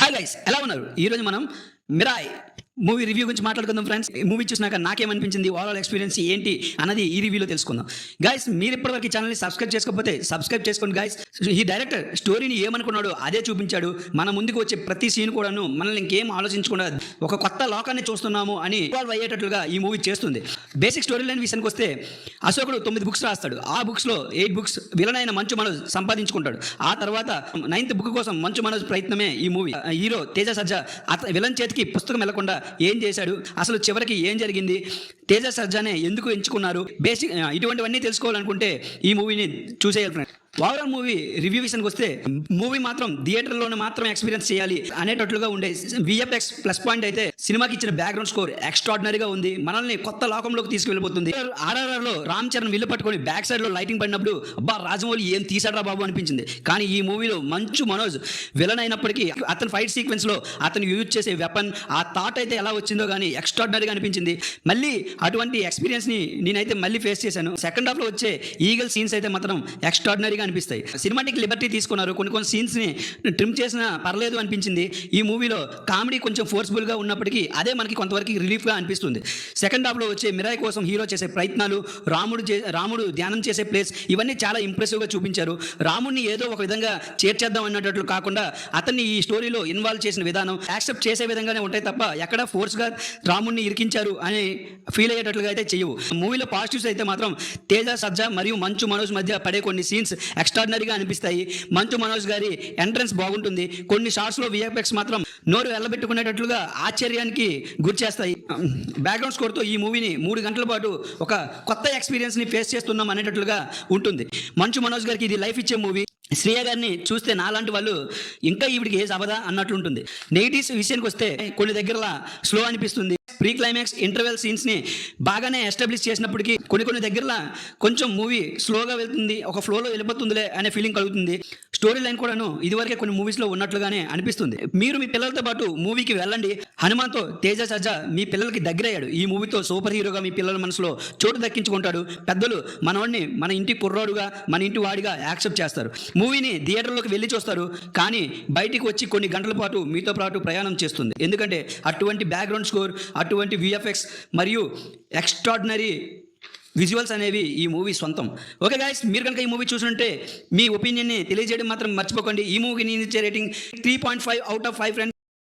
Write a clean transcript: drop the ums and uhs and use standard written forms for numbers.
Hi guys, ఎలా ఉన్నారు? ఈరోజు మనం మిరాయ్ మూవీ రివ్యూ గురించి మాట్లాడుకుందాం ఫ్రెండ్స్. ఈ మూవీ చూసినాక నాకేమనిపించింది, ఓవరాల్ ఎక్స్పీరియన్స్ ఏంటి అన్నది ఈ రివ్యూలో తెలుసుకుందాం. గైస్, మీరు ఇప్పటివరకు ఈ ఛానల్ని సబ్స్క్రైబ్ చేసుకోకపోతే సబ్స్క్రైబ్ చేసుకోండి గైస్. ఈ డైరెక్టర్ స్టోరీని ఏమనుకున్నాడో అదే చూపించాడు. మన ముందుకు వచ్చే ప్రతి సీన్ కూడాను మనల్ని ఇంకేం ఆలోచించకుండా ఒక కొత్త లోకాన్ని చూస్తున్నాము అని ఇన్వాల్వ్ అయ్యేటట్లుగా ఈ మూవీ చేస్తుంది. బేసిక్ స్టోరీ లైన్ విషయానికి వస్తే, అశోకుడు 9 బుక్స్ రాస్తాడు. ఆ బుక్స్లో 8 బుక్స్ విలన్ అయిన మంచు మనోజ్ సంపాదించుకుంటాడు. ఆ తర్వాత 9th బుక్ కోసం మంచు మనోజ్ ప్రయత్నమే ఈ మూవీ. హీరో తేజ సజ్జా విలన్ చేతికి పుస్తకం వెళ్లకుండా ఏం చేశాడు, అసలు చివరికి ఏం జరిగింది, తేజ సజ్జానే ఎందుకు ఎంచుకున్నారు, బేసిక్ ఇటువంటివన్నీ తెలుసుకోవాలనుకుంటే ఈ మూవీని చూసేయాలి. ఓవరాల్ మూవీ రివ్యూ విషయానికి వస్తే, మూవీ మాత్రం థియేటర్లోనే మాత్రం ఎక్స్పీరియన్స్ చేయాలి అనేటట్లుగా ఉండే విఎఫ్ఎక్స్ ప్లస్ పాయింట్ అయితే సినిమాకి ఇచ్చిన బ్యాక్గ్రౌండ్ స్కోర్ ఎక్స్ట్రాడినరీగా ఉంది. మనల్ని కొత్త లోకంలోకి తీసుకువెళ్ళిపోతుంది. ఆర్ఆర్ఆర్లో రామ్ చరణ్ విల్లు పట్టుకొని బ్యాక్ సైడ్లో లైటింగ్ పడినప్పుడు అబ్బా రాజమౌళి ఏం తీసాడరా బాబు అనిపించింది. కానీ ఈ మూవీలో మంచు మనోజ్ విలన్ అయినప్పటికీ అతని ఫైట్ సీక్వెన్స్లో అతను యూజ్ చేసే వెపన్, ఆ థాట్ అయితే ఎలా వచ్చిందో కానీ ఎక్స్ట్రాడినరీగా అనిపించింది. మళ్ళీ అటువంటి ఎక్స్పీరియన్స్ని నేనైతే మళ్ళీ ఫేస్ చేశాను. సెకండ్ హాఫ్లో వచ్చే ఈగల్ సీన్స్ అయితే మాత్రం ఎక్స్ట్రాడినరీగా అనిపిస్తాయి. సినిమాటిక్ లిబర్టీ తీసుకున్నారు. కొన్ని సీన్స్ని ట్రిమ్ చేసినా పర్లేదు అనిపించింది. ఈ మూవీలో కామెడీ కొంచెం ఫోర్స్ఫుల్గా ఉన్నప్పటికీ అదే మనకి కొంతవరకు రిలీఫ్గా అనిపిస్తుంది. సెకండ్ హాఫ్లో వచ్చే మిరాయ్ కోసం హీరో చేసే ప్రయత్నాలు, రాముడు ధ్యానం చేసే ప్లేస్, ఇవన్నీ చాలా ఇంప్రెసివ్గా చూపించారు. రాముడిని ఏదో ఒక విధంగా చేర్చేద్దాం అన్నట్లు కాకుండా అతన్ని ఈ స్టోరీలో ఇన్వాల్వ్ చేసిన విధానం యాక్సెప్ట్ చేసే విధంగానే ఉంటాయి తప్ప ఎక్కడ ఫోర్స్గా రాముడిని ఇరికించారు అని ఫీల్ అయ్యేటట్లుగా అయితే చేయవు. మూవీలో పాజిటివ్స్ అయితే మాత్రం తేజ సజ్జా మరియు మంచు మనోజ్ మధ్య పడే కొన్ని సీన్స్ ఎక్స్ట్రాడినరీగా అనిపిస్తాయి. మంచు మనోజ్ గారి ఎంట్రన్స్ బాగుంటుంది. కొన్ని షార్ట్స్లో విఎఫ్ఎక్స్ మాత్రం నోరు వెళ్ళబెట్టుకునేటట్లుగా ఆశ్చర్యానికి గురి చేస్తాయి. బ్యాక్గ్రౌండ్ స్కోర్తో ఈ మూవీని 3 గంటల పాటు ఒక కొత్త ఎక్స్పీరియన్స్ని ఫేస్ చేస్తున్నాం అనేటట్లుగా ఉంటుంది. మంచు మనోజ్ గారికి ఇది లైఫ్ ఇచ్చే మూవీ. శ్రేయ గారిని చూస్తే నాలాంటి వాళ్ళు ఇంకా ఈవిడికి ఏజ్ అవదా అన్నట్లు ఉంటుంది. నెగిటివ్స్ విషయానికి వస్తే కొన్ని దగ్గర స్లో అనిపిస్తుంది. ప్రీ క్లైమాక్స్ ఇంటర్వెల్ సీన్స్ని బాగానే ఎస్టాబ్లిష్ చేసినప్పటికీ కొన్ని దగ్గర కొంచెం మూవీ స్లోగా వెళ్తుంది, ఒక ఫ్లోలో వెళ్ళిపోతుందిలే అనే ఫీలింగ్ కలుగుతుంది. స్టోరీ లైన్ కూడాను ఇదివరకే కొన్ని మూవీస్లో ఉన్నట్లుగానే అనిపిస్తుంది. మీరు మీ పిల్లలతో పాటు మూవీకి వెళ్ళండి. హనుమాన్తో తేజ సజ్జా మీ పిల్లలకి దగ్గరయ్యాడు. ఈ మూవీతో సూపర్ హీరోగా మీ పిల్లల మనసులో చోటు దక్కించుకుంటాడు. పెద్దలు మనవాడిని మన ఇంటి కుర్రాడుగా, మన ఇంటి వాడిగా యాక్సెప్ట్ చేస్తారు. మూవీని థియేటర్లోకి వెళ్ళి చూస్తారు, కానీ బయటికి వచ్చి కొన్ని గంటల పాటు మీతో పాటు ప్రయాణం చేస్తుంది. ఎందుకంటే అటువంటి బ్యాక్గ్రౌండ్ స్కోర్, అటువంటి విఎఫ్ఎక్స్ మరియు ఎక్స్ట్రాడినరీ విజువల్స్ అనేవి ఈ మూవీ సొంతం. ఓకే గైస్, మీరు కనుక ఈ మూవీ చూసుంటే మీ ఒపీనియన్ని తెలియజేయడం మాత్రం మర్చిపోకండి. ఈ మూవీకి నేను ఇచ్చే రేటింగ్ 3.5 out of 5 ఫ్రెండ్స్.